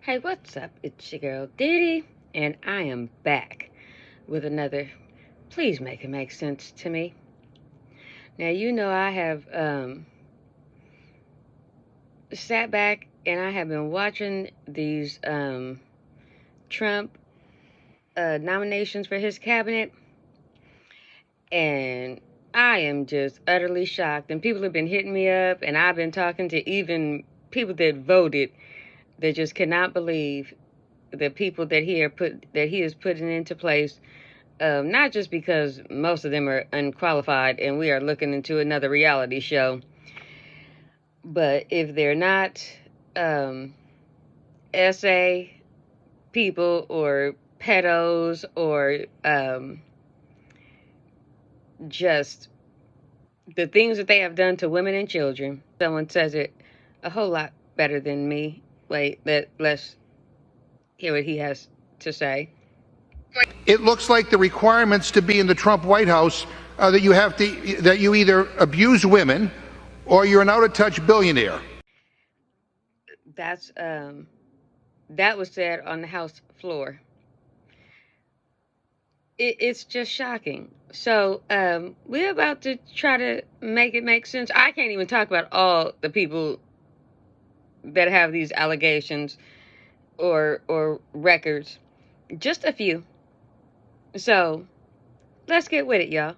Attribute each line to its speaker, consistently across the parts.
Speaker 1: Hey, what's up? It's your girl Diddy, and I am back with another Please Make It Make Sense to Me. Now, you know I have sat back and I have been watching these Trump nominations for his cabinet, and I am just utterly shocked. And people have been hitting me up, and I've been talking to even people that voted that just cannot believe the people that he is putting into place. Not just because most of them are unqualified and we are looking into another reality show, but if they're not SA people or pedos or just the things that they have done to women and children. Someone says it a whole lot better than me. Wait, let's hear what he has to say.
Speaker 2: It looks like the requirements to be in the Trump White House are that you either abuse women or you're an out-of-touch billionaire.
Speaker 1: That was said on the House floor. It's just shocking. So we're about to try to make it make sense. I can't even talk about all the people that have these allegations or records. Just a few. So let's get with it, y'all.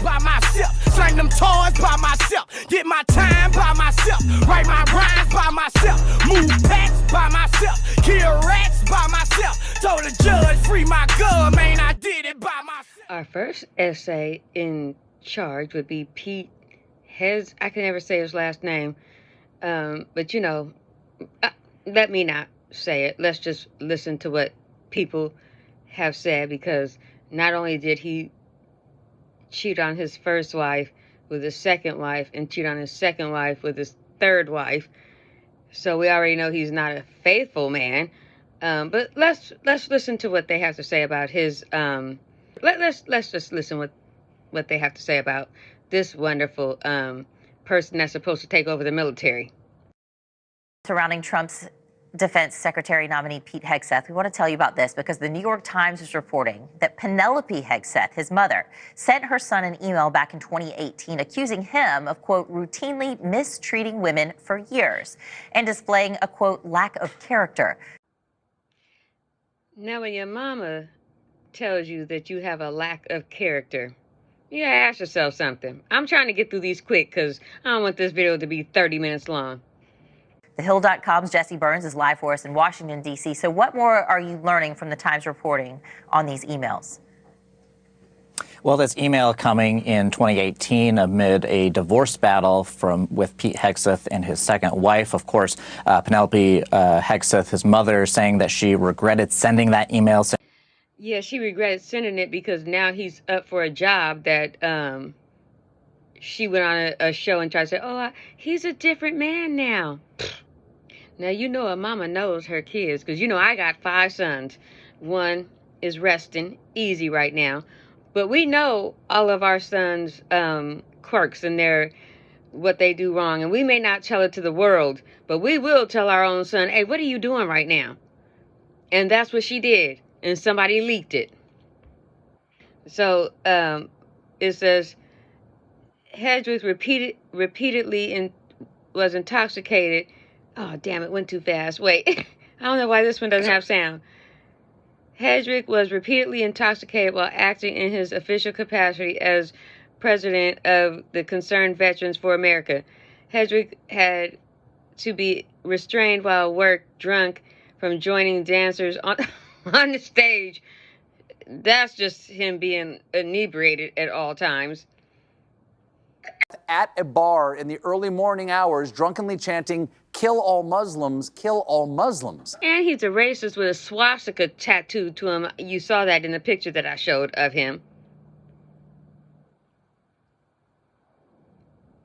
Speaker 3: By myself, slang them toys by myself, get my time by myself, write my rhymes by myself, move packs by myself, kill rats by myself, told the judge free my gun, man, I did it by myself.
Speaker 1: Our first essay in charge would be Pete Hegseth. I can never say his last name, but you know, let me not say it. Let's just listen to what people have said, because not only did he cheat on his first wife with his second wife and cheat on his second wife with his third wife, so we already know he's not a faithful man. But let's listen to what they have to say about his let's just listen what they have to say about this wonderful person that's supposed to take over the military.
Speaker 4: Surrounding Trump's Defense Secretary nominee Pete Hegseth, we want to tell you about this because the New York Times is reporting that Penelope Hegseth, his mother, sent her son an email back in 2018 accusing him of, quote, routinely mistreating women for years and displaying a, quote, lack of character.
Speaker 1: Now, when your mama tells you that you have a lack of character, you gotta ask yourself something. I'm trying to get through these quick because I don't want this video to be 30 minutes long.
Speaker 4: TheHill.com's Jesse Birdz is live for us in Washington, D.C. So what more are you learning from the Times reporting on these emails?
Speaker 5: Well, this email coming in 2018 amid a divorce battle with Pete Hegseth and his second wife. Of course, Penelope Hegseth, his mother, saying that she regretted sending that email.
Speaker 1: Yeah, she regretted sending it because now he's up for a job that she went on a show and tried to say, oh, he's a different man now. Now, you know a mama knows her kids, because, you know, I got 5 sons. One is resting easy right now. But we know all of our sons' quirks and what they do wrong. And we may not tell it to the world, but we will tell our own son, hey, what are you doing right now? And that's what she did. And somebody leaked it. So it says, Hegseth repeatedly was intoxicated. Oh, damn, it went too fast. Wait, I don't know why this one doesn't have sound. Hegseth was repeatedly intoxicated while acting in his official capacity as president of the Concerned Veterans for America. Hegseth had to be restrained while work drunk from joining dancers on the stage. That's just him being inebriated at all times.
Speaker 6: At a bar in the early morning hours, drunkenly chanting, "Kill all Muslims, kill all Muslims."
Speaker 1: And he's a racist with a swastika tattooed to him. You saw that in the picture that I showed of him.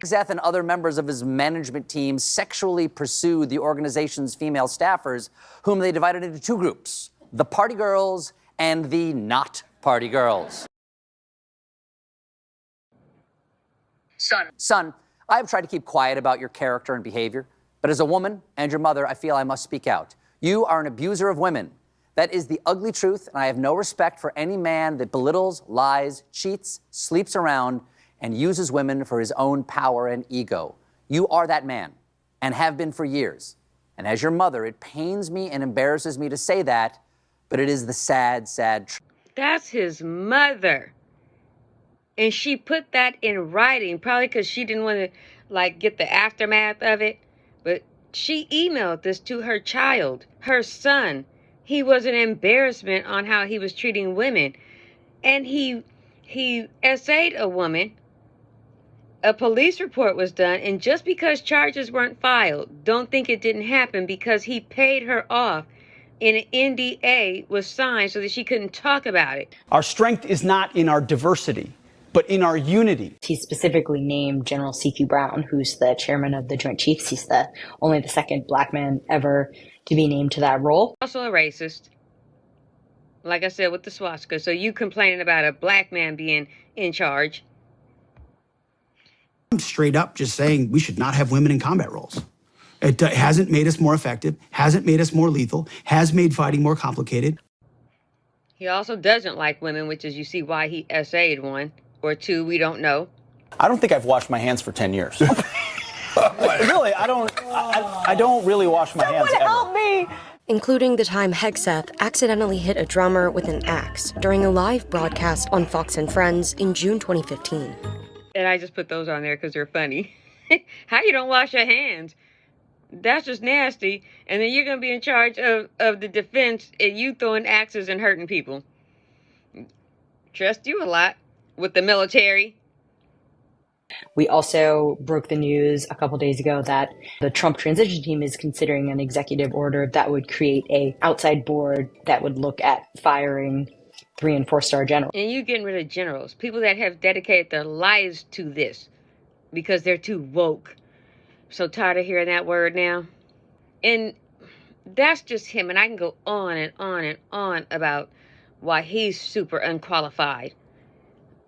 Speaker 6: Hegseth and other members of his management team sexually pursued the organization's female staffers, whom they divided into 2 groups, the party girls and the not party girls. Son, I have tried to keep quiet about your character and behavior, but as a woman and your mother, I feel I must speak out. You are an abuser of women. That is the ugly truth, and I have no respect for any man that belittles, lies, cheats, sleeps around, and uses women for his own power and ego. You are that man, and have been for years. And as your mother, it pains me and embarrasses me to say that, but it is the sad, sad truth.
Speaker 1: That's his mother. And she put that in writing, probably because she didn't want to, get the aftermath of it. But she emailed this to her child, her son. He was an embarrassment on how he was treating women. And he essayed a woman. A police report was done, and just because charges weren't filed, don't think it didn't happen, because he paid her off and an NDA was signed so that she couldn't talk about it.
Speaker 7: Our strength is not in our diversity, but in our unity.
Speaker 8: He specifically named General C.Q. Brown, who's the chairman of the Joint Chiefs. He's only the second black man ever to be named to that role.
Speaker 1: Also a racist, like I said, with the swastika. So you complaining about a black man being in charge.
Speaker 9: I'm straight up just saying we should not have women in combat roles. It hasn't made us more effective, hasn't made us more lethal, has made fighting more complicated.
Speaker 1: He also doesn't like women, which is you see why he essayed one or two, we don't know.
Speaker 7: I don't think I've washed my hands for 10 years. Really, I don't really wash my hands ever.
Speaker 10: Help me! Including the time Hegseth accidentally hit a drummer with an axe during a live broadcast on Fox and Friends in June 2015.
Speaker 1: And I just put those on there because they're funny. How you don't wash your hands? That's just nasty. And then you're going to be in charge of the defense and you throwing axes and hurting people. Trust you a lot with the military.
Speaker 8: We also broke the news a couple days ago that the Trump transition team is considering an executive order that would create an outside board that would look at firing 3- and 4-star generals.
Speaker 1: And you getting rid of generals, people that have dedicated their lives to this because they're too woke. So tired of hearing that word now. And that's just him. And I can go on and on and on about why he's super unqualified.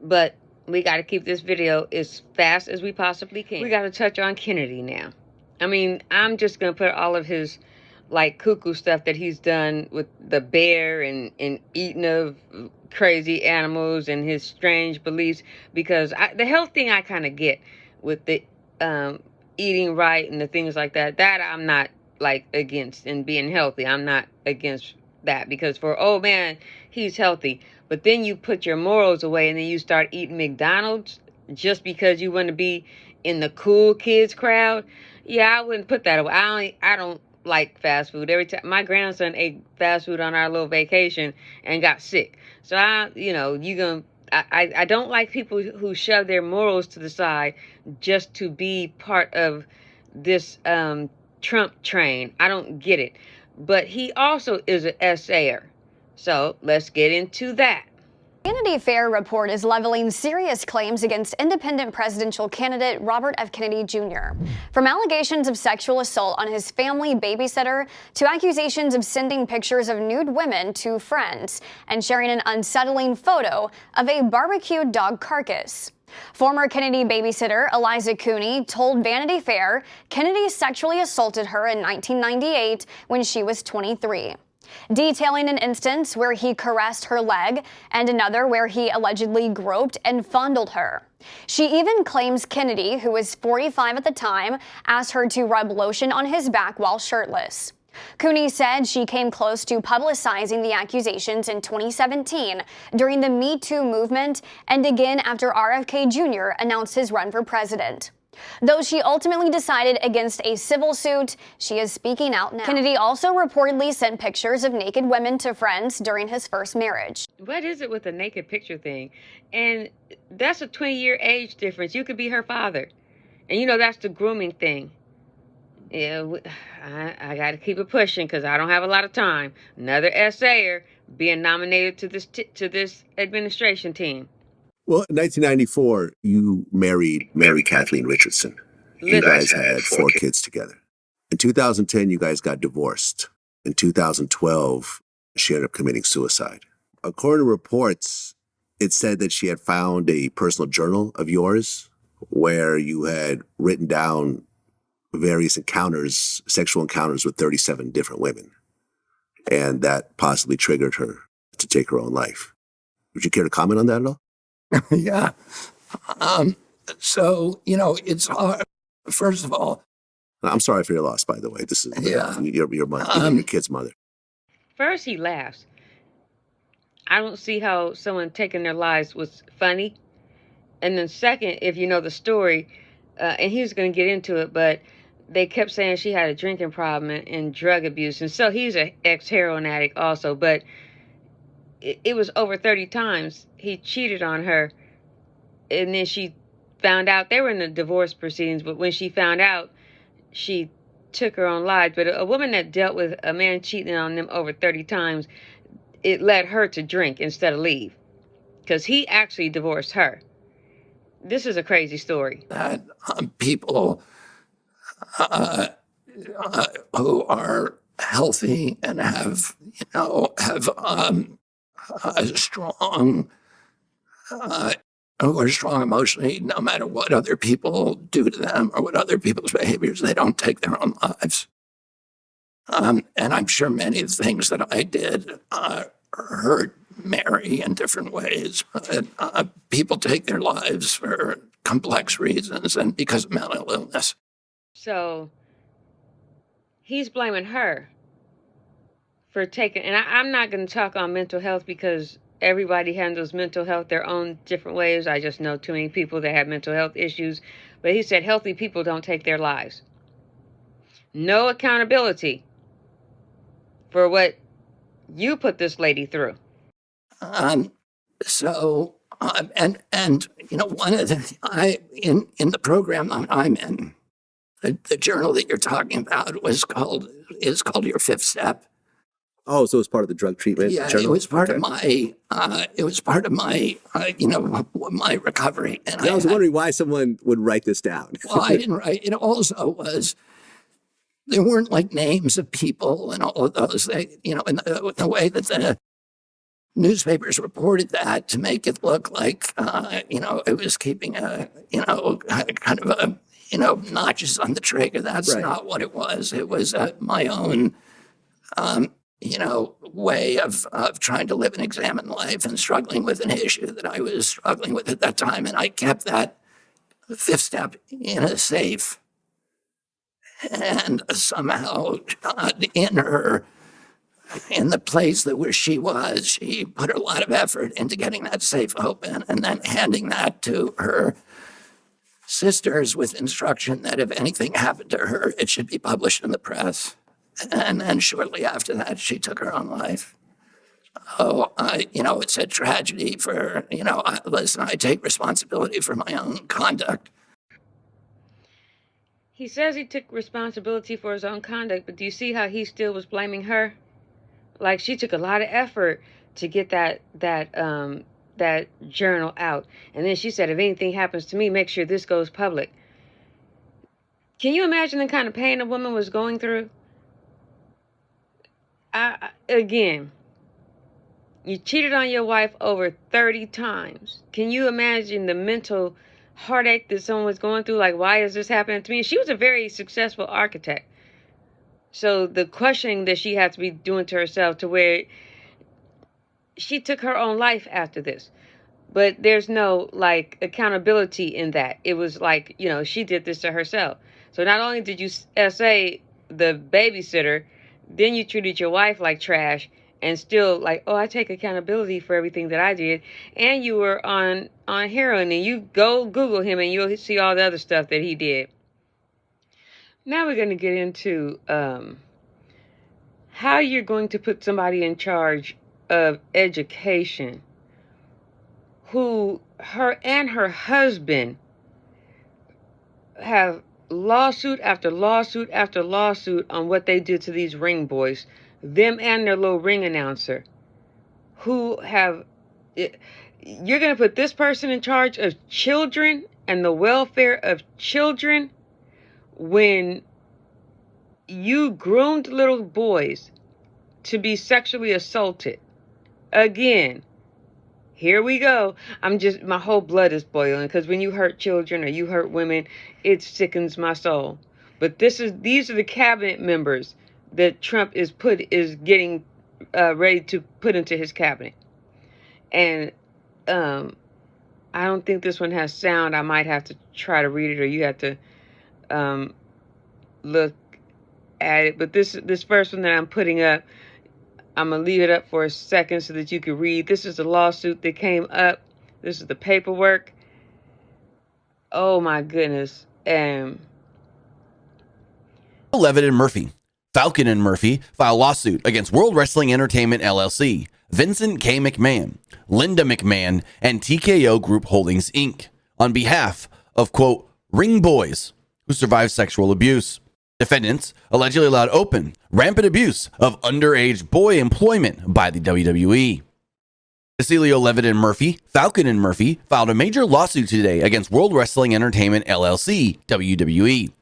Speaker 1: But we got to keep this video as fast as we possibly can. We got to touch on Kennedy now. I mean, I'm just going to put all of his cuckoo stuff that he's done with the bear and eating of crazy animals and his strange beliefs, because the health thing I kind of get with the eating right and the things like that I'm not against, and being healthy, I'm not against that, because for man, he's healthy. But then you put your morals away and then you start eating McDonald's just because you want to be in the cool kids crowd. Yeah, I wouldn't put that away. I don't like fast food. Every time my grandson ate fast food on our little vacation and got sick. So I don't like people who shove their morals to the side just to be part of this Trump train. I don't get it. But he also is an essayer. So let's get into that.
Speaker 11: Vanity Fair report is leveling serious claims against independent presidential candidate Robert F. Kennedy Jr. From allegations of sexual assault on his family babysitter to accusations of sending pictures of nude women to friends and sharing an unsettling photo of a barbecued dog carcass. Former Kennedy babysitter Eliza Cooney told Vanity Fair Kennedy sexually assaulted her in 1998 when she was 23. Detailing an instance where he caressed her leg and another where he allegedly groped and fondled her. She even claims Kennedy, who was 45 at the time, asked her to rub lotion on his back while shirtless. Cooney said she came close to publicizing the accusations in 2017 during the Me Too movement and again after RFK Jr. announced his run for president. Though she ultimately decided against a civil suit, she is speaking out now. Kennedy also reportedly sent pictures of naked women to friends during his first marriage.
Speaker 1: What is it with the naked picture thing? And that's a 20-year age difference. You could be her father. And that's the grooming thing. Yeah, I got to keep it pushing because I don't have a lot of time. Another essayer being nominated to this administration team.
Speaker 12: Well, in 1994, you married Mary Kathleen Richardson. You guys had 4 kids together. In 2010, you guys got divorced. In 2012, she ended up committing suicide. According to reports, it said that she had found a personal journal of yours where you had written down various encounters, sexual encounters with 37 different women. and that possibly triggered her to take her own life. Would you care to comment on that at all?
Speaker 13: Yeah. So, it's hard. First of all,
Speaker 12: I'm sorry for your loss, by the way. This is your mother, your kid's mother.
Speaker 1: First, he laughs. I don't see how someone taking their lives was funny. And then second, if you know the story, and he was going to get into it, but they kept saying she had a drinking problem and drug abuse. And so he's an ex-heroin addict also. But it was over 30 times he cheated on her. And then she found out. They were in the divorce proceedings, but when she found out, she took her own life. But a woman that dealt with a man cheating on them over 30 times, it led her to drink instead of leave. Because he actually divorced her. This is a crazy story.
Speaker 13: That people who are healthy and have strong, who are strong emotionally, no matter what other people do to them or what other people's behaviors, they don't take their own lives. And I'm sure many of the things that I did hurt Mary in different ways. But people take their lives for complex reasons and because of mental illness.
Speaker 1: So he's blaming her for taking, and I'm not going to talk on mental health because everybody handles mental health their own different ways. I just know too many people that have mental health issues. But he said healthy people don't take their lives. No accountability for what you put this lady through.
Speaker 13: And one of the, in the program that I'm in, the journal that you're talking about is called Your Fifth Step.
Speaker 12: Oh, so it was part of the drug treatment journal?
Speaker 13: It was part of my, my recovery. And
Speaker 12: I was wondering why someone would write this down.
Speaker 13: Well, I didn't write, it also was, there weren't like names of people and all of those, in the way that the newspapers reported that to make it look like, it was keeping kind of a, notches on the trigger. That's not what it was. It was my own, way of trying to live and examine life and struggling with an issue that I was struggling with at that time. And I kept that fifth step in a safe. And somehow in the place where she was, she put a lot of effort into getting that safe open and then handing that to her sisters with instruction that if anything happened to her, it should be published in the press. And then shortly after that, she took her own life. Oh, it's a tragedy for, listen, I take responsibility for my own conduct.
Speaker 1: He says he took responsibility for his own conduct, but do you see how he still was blaming her? Like, she took a lot of effort to get that journal out. And then she said, if anything happens to me, make sure this goes public. Can you imagine the kind of pain a woman was going through? Again, you cheated on your wife over 30 times. Can you imagine the mental heartache that someone was going through? Like, why is this happening to me? She was a very successful architect. So the questioning that she had to be doing to herself to where she took her own life after this. But there's no, accountability in that. It was like, she did this to herself. So not only did you essay the babysitter, then you treated your wife like trash and still I take accountability for everything that I did. And you were on heroin, and you go Google him and you'll see all the other stuff that he did. Now we're going to get into how you're going to put somebody in charge of education who her and her husband have lawsuit after lawsuit after lawsuit on what they did to these ring boys, them and their little ring announcer, who have... You're going to put this person in charge of children and the welfare of children when you groomed little boys to be sexually assaulted. Again, here we go. My whole blood is boiling because when you hurt children or you hurt women, it sickens my soul. But these are the cabinet members that Trump is getting ready to put into his cabinet. And I don't think this one has sound. I might have to try to read it, or you have to look at it. But this first one that I'm putting up, I'm going to leave it up for a second so that you can read. This is a lawsuit that came up. This is the paperwork. Oh, my goodness.
Speaker 14: Levitt and Murphy. Falcon and Murphy file lawsuit against World Wrestling Entertainment LLC, Vincent K. McMahon, Linda McMahon, and TKO Group Holdings, Inc. on behalf of, quote, ring boys who survived sexual abuse. Defendants allegedly allowed open, rampant abuse of underage boy employment by the WWE. Cecilio Levitt and Murphy, Falcon and Murphy filed a major lawsuit today against World Wrestling Entertainment LLC, WWE,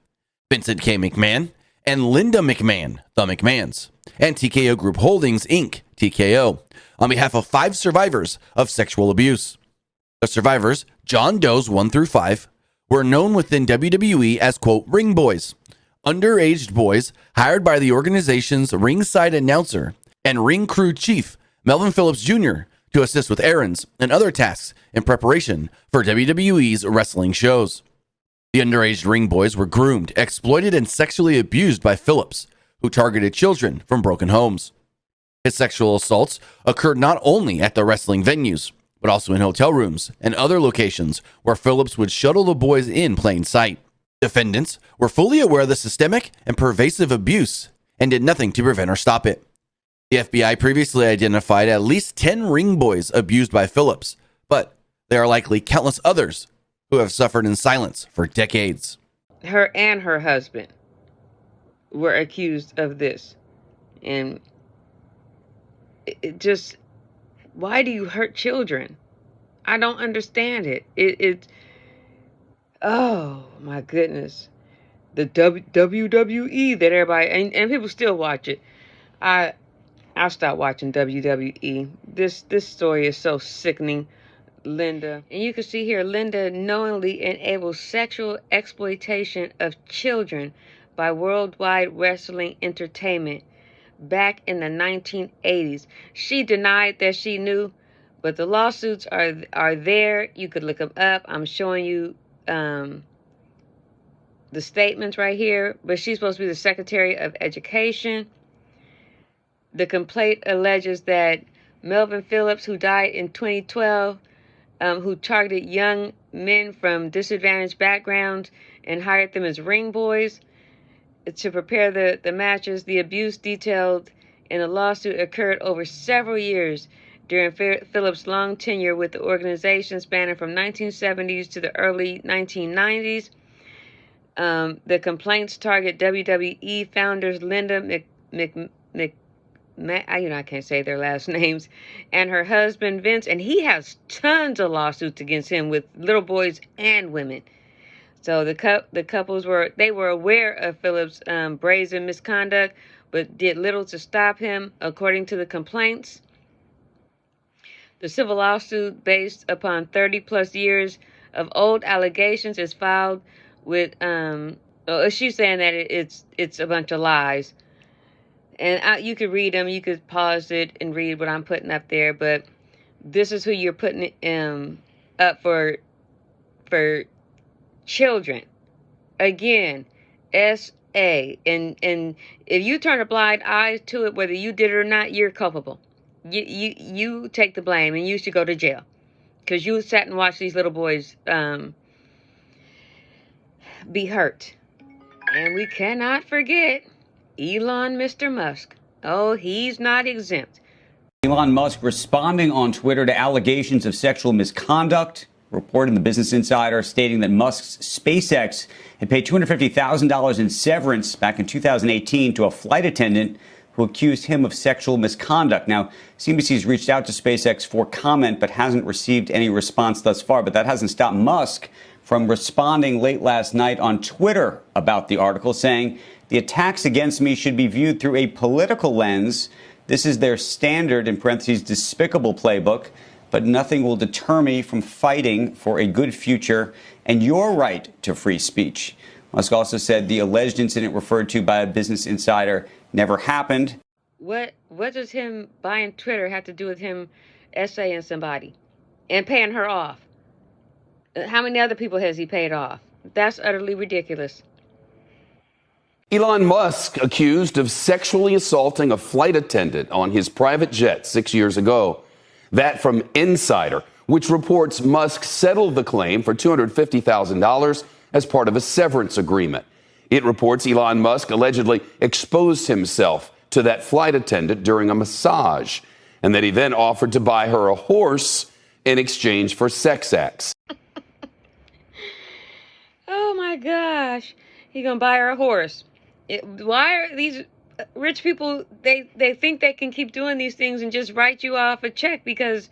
Speaker 14: Vincent K. McMahon, and Linda McMahon, the McMahons, and TKO Group Holdings, Inc., TKO, on behalf of 5 survivors of sexual abuse. The survivors, John Does 1 through 5, were known within WWE as, quote, ring boys, underage boys hired by the organization's ringside announcer and ring crew chief, Melvin Phillips Jr., to assist with errands and other tasks in preparation for WWE's wrestling shows. The underage ring boys were groomed, exploited, and sexually abused by Phillips, who targeted children from broken homes. His sexual assaults occurred not only at the wrestling venues, but also in hotel rooms and other locations where Phillips would shuttle the boys in plain sight. Defendants were fully aware of the systemic and pervasive abuse and did nothing to prevent or stop it. The FBI previously identified at least 10 ring boys abused by Phillips, but there are likely countless others who have suffered in silence for decades.
Speaker 1: Her and her husband were accused of this. And it just, why do you hurt children? I don't understand it. Oh my goodness. The WWE that everybody, and people still watch it. I'll stop watching WWE. This story is so sickening. Linda, and you can see here, Linda knowingly enables sexual exploitation of children by Worldwide Wrestling Entertainment back in the 1980s. She denied that she knew, but the lawsuits are there. You could look them up. I'm showing you the statements right here, but she's supposed to be the Secretary of Education. The complaint alleges that Melvin Phillips, who died in 2012, who targeted young men from disadvantaged backgrounds and hired them as ring boys to prepare the matches. The abuse detailed in the lawsuit occurred over several years during Phillips' long tenure with the organization, spanning from 1970s to the early 1990s. The complaints target WWE founders Linda I can't say their last names, and her husband Vince, and he has tons of lawsuits against him with little boys and women. So the couples were aware of Phillips' brazen misconduct, but did little to stop him, according to the complaints. The civil lawsuit, based upon 30+ years of old allegations, is filed with she's saying that it's a bunch of lies. And you could read them. You could pause it and read what I'm putting up there. But this is who you're putting up for children. Again, S.A. And if you turn a blind eye to it, whether you did it or not, you're culpable. You take the blame, and you should go to jail. Because you sat and watched these little boys be hurt. And we cannot forget Elon Mr. Musk. Oh, he's not exempt.
Speaker 15: Elon Musk responding on Twitter to allegations of sexual misconduct. Report in the Business Insider stating that Musk's SpaceX had paid $250,000 in severance back in 2018 to a flight attendant who accused him of sexual misconduct. Now, CNBC's reached out to SpaceX for comment, but hasn't received any response thus far. But that hasn't stopped Musk from responding late last night on Twitter about the article, saying, "The attacks against me should be viewed through a political lens. This is their standard, in parentheses, despicable playbook, but nothing will deter me from fighting for a good future and your right to free speech." Musk also said the alleged incident referred to by a Business Insider never happened.
Speaker 1: What does him buying Twitter have to do with him essaying somebody and paying her off? How many other people has he paid off? That's utterly ridiculous.
Speaker 16: Elon Musk accused of sexually assaulting a flight attendant on his private jet 6 years ago. That from Insider, which reports Musk settled the claim for $250,000 as part of a severance agreement. It reports Elon Musk allegedly exposed himself to that flight attendant during a massage, and that he then offered to buy her a horse in exchange for sex acts.
Speaker 1: Oh my gosh, he gonna buy her a horse. Why are these rich people, they think they can keep doing these things and just write you off a check because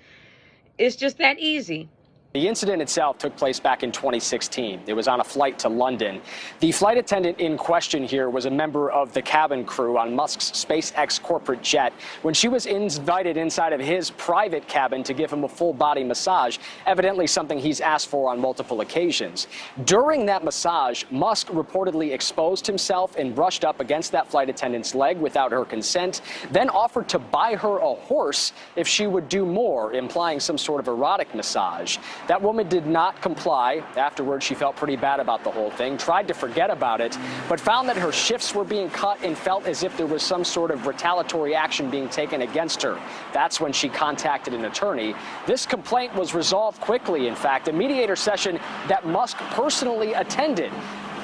Speaker 1: it's just that easy?
Speaker 17: The incident itself took place back in 2016. It was on a flight to London. The flight attendant in question here was a member of the cabin crew on Musk's SpaceX corporate jet when she was invited inside of his private cabin to give him a full-body massage, evidently something he's asked for on multiple occasions. During that massage, Musk reportedly exposed himself and brushed up against that flight attendant's leg without her consent, then offered to buy her a horse if she would do more, implying some sort of erotic massage. That woman did not comply. Afterwards, she felt pretty bad about the whole thing, tried to forget about it, but found that her shifts were being cut and felt as if there was some sort of retaliatory action being taken against her. That's when she contacted an attorney. This complaint was resolved quickly, in fact. A mediator session that Musk personally attended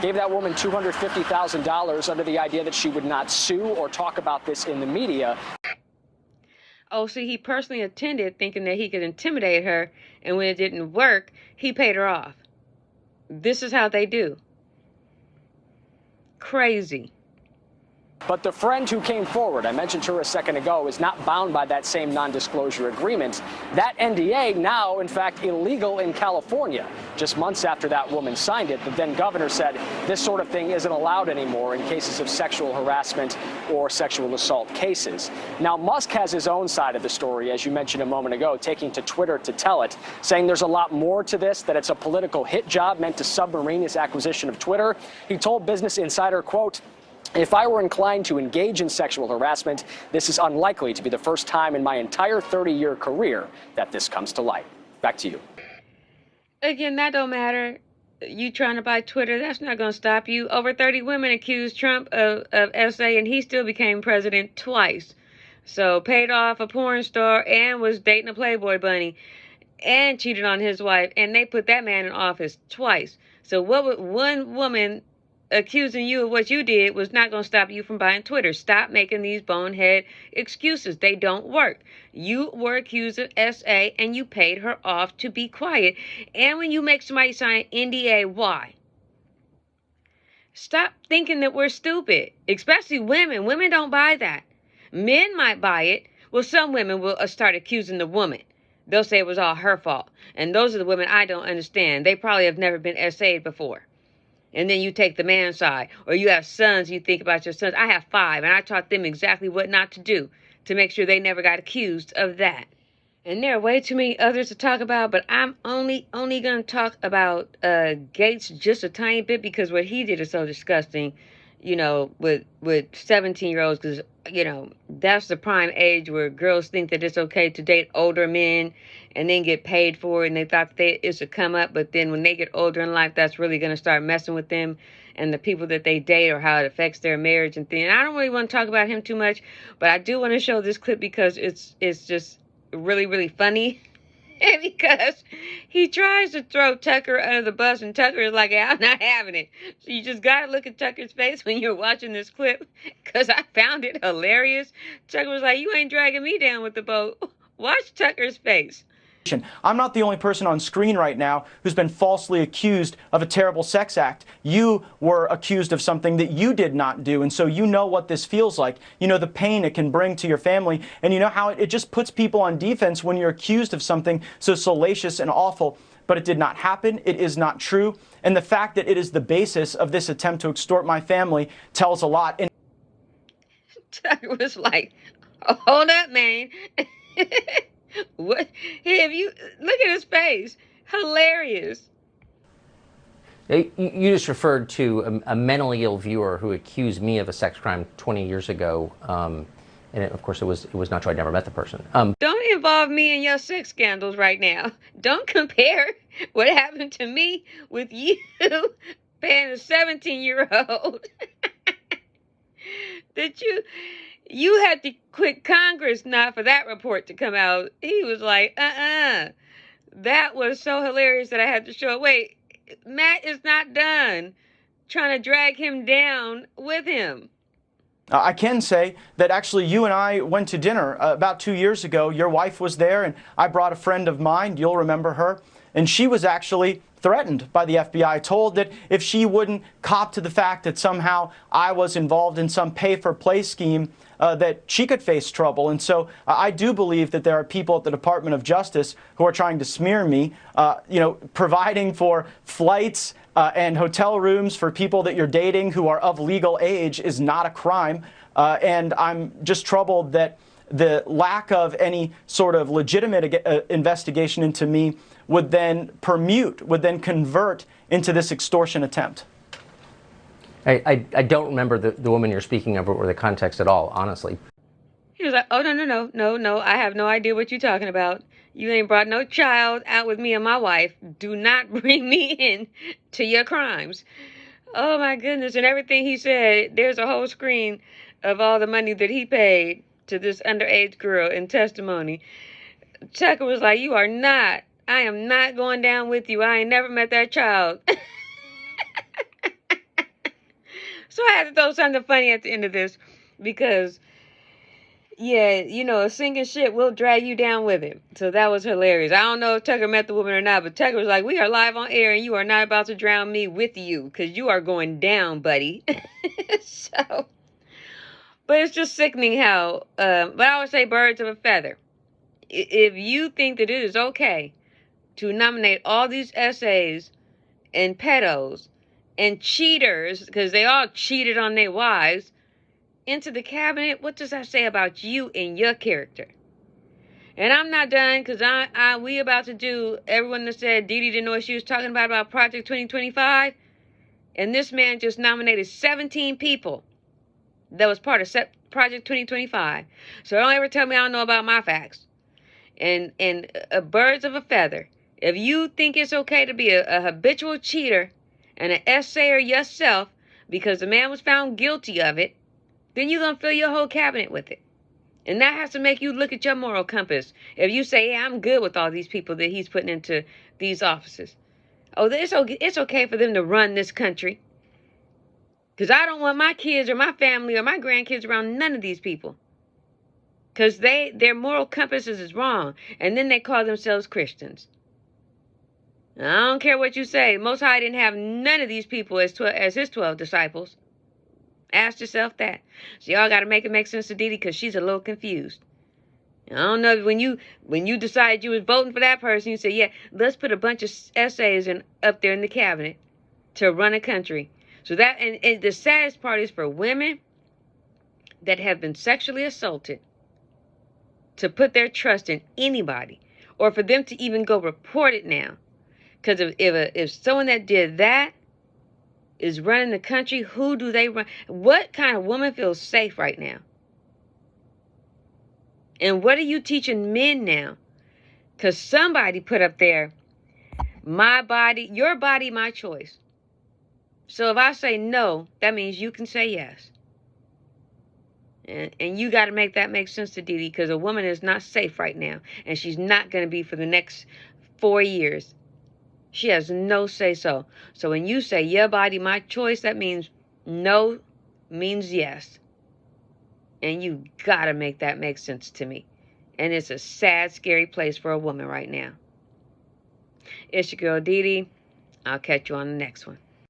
Speaker 17: gave that woman $250,000 under the idea that she would not sue or talk about this in the media.
Speaker 1: Oh, see, he personally attended thinking that he could intimidate her, and when it didn't work, he paid her off. This is how they do. Crazy.
Speaker 17: But the friend who came forward, I mentioned her a second ago, is not bound by that same non-disclosure agreement. That NDA now, in fact, illegal in California. Just months after that woman signed it, the then governor said this sort of thing isn't allowed anymore in cases of sexual harassment or sexual assault cases. Now, Musk has his own side of the story, as you mentioned a moment ago, taking to Twitter to tell it, saying there's a lot more to this, that it's a political hit job meant to submarine his acquisition of Twitter. He told Business Insider, quote, "If I were inclined to engage in sexual harassment, this is unlikely to be the first time in my entire 30-year career that this comes to light." Back to you.
Speaker 1: Again, that don't matter. You trying to buy Twitter, that's not going to stop you. Over 30 women accused Trump of SA, and he still became president twice. So paid off a porn star and was dating a Playboy bunny and cheated on his wife, and they put that man in office twice. So what would one woman accusing you of what you did was not going to stop you from buying Twitter? Stop making these bonehead excuses. They don't work. You were accused of SA and you paid her off to be quiet. And when you make somebody sign NDA, why? Stop thinking that we're stupid, especially women. Women don't buy that. Men might buy it. Well, some women will start accusing the woman. They'll say it was all her fault. And those are the women I don't understand. They probably have never been SA'd before. And then you take the man's side. Or you have sons, you think about your sons. I have 5, and I taught them exactly what not to do to make sure they never got accused of that. And there are way too many others to talk about, but I'm only going to talk about Gaetz just a tiny bit because what he did is so disgusting, you know, with 17-year-olds, because, you know, that's the prime age where girls think that it's okay to date older men and then get paid for it, and they thought it's a come up, but then when they get older in life, that's really going to start messing with them and the people that they date or how it affects their marriage and things. I don't really want to talk about him too much, but I do want to show this clip because it's just really, really funny. And because he tries to throw Tucker under the bus, and Tucker is like, I'm not having it. So you just got to look at Tucker's face when you're watching this clip, because I found it hilarious. Tucker was like, you ain't dragging me down with the boat. Watch Tucker's face.
Speaker 18: I'm not the only person on screen right now who's been falsely accused of a terrible sex act. You were accused of something that you did not do, and so you know what this feels like. You know the pain it can bring to your family, and you know how it just puts people on defense when you're accused of something so salacious and awful. But it did not happen. It is not true. And the fact that it is the basis of this attempt to extort my family tells a lot. And
Speaker 1: Tucker was like, oh, hold up, man. What? Hey, have you look at his face? Hilarious.
Speaker 19: You just referred to a mentally ill viewer who accused me of a sex crime 20 years ago, And of course, it was not true. I never met the person.
Speaker 1: Don't involve me in your sex scandals right now. Don't compare what happened to me with you paying a 17-year-old. That you had to quit Congress not for that report to come out. He was like, That was so hilarious that I had to show it. Wait, Matt is not done trying to drag him down with him.
Speaker 18: I can say that actually you and I went to dinner about 2 years ago. Your wife was there, and I brought a friend of mine. You'll remember her. And she was actually threatened by the FBI, told that if she wouldn't cop to the fact that somehow I was involved in some pay-for-play scheme, that she could face trouble. And so I do believe that there are people at the Department of Justice who are trying to smear me, providing for flights and hotel rooms for people that you're dating who are of legal age is not a crime. And I'm just troubled that the lack of any sort of legitimate investigation into me would then would then convert into this extortion attempt.
Speaker 19: I don't remember the woman you're speaking of or the context at all, honestly.
Speaker 1: He was like, oh, no. I have no idea what you're talking about. You ain't brought no child out with me and my wife. Do not bring me in to your crimes. Oh, my goodness. And everything he said, there's a whole screen of all the money that he paid to this underage girl in testimony. Tucker was like, I am not going down with you. I ain't never met that child. So I had to throw something funny at the end of this because, yeah, a sinking ship will drag you down with it. So that was hilarious. I don't know if Tucker met the woman or not, but Tucker was like, we are live on air and you are not about to drown me with you because you are going down, buddy. But it's just sickening how, but I would say birds of a feather. If you think that it is okay to nominate all these essays and pedos and cheaters, because they all cheated on their wives, into the cabinet, what does that say about you and your character? And I'm not done, because we about to do, everyone that said Dee Dee didn't know what she was talking about Project 2025, and this man just nominated 17 people that was part of Project 2025. So don't ever tell me I don't know about my facts. And birds of a feather. If you think it's okay to be a habitual cheater and an essayer yourself because the man was found guilty of it, then you're going to fill your whole cabinet with it. And that has to make you look at your moral compass. If you say, yeah, I'm good with all these people that he's putting into these offices. Oh, it's okay for them to run this country. Because I don't want my kids or my family or my grandkids around none of these people. Because their moral compasses is wrong. And then they call themselves Christians. I don't care what you say. Most High didn't have none of these people as his 12 disciples. Ask yourself that. So y'all got to make it make sense to Dee Dee because she's a little confused. I don't know, when you decided you was voting for that person, you said, yeah, let's put a bunch of essays up there in the cabinet to run a country. So that, and the saddest part is for women that have been sexually assaulted to put their trust in anybody, or for them to even go report it now. Because if someone that did that is running the country, who do they run? What kind of woman feels safe right now? And what are you teaching men now? Because somebody put up there, my body, your body, my choice. So if I say no, that means you can say yes. And you got to make that make sense to Dee Dee, because a woman is not safe right now. And she's not going to be for the next 4 years. She has no say-so. So when you say your body, my choice, that means no means yes. And you got to make that make sense to me. And it's a sad, scary place for a woman right now. It's your girl Dee Dee. I'll catch you on the next one.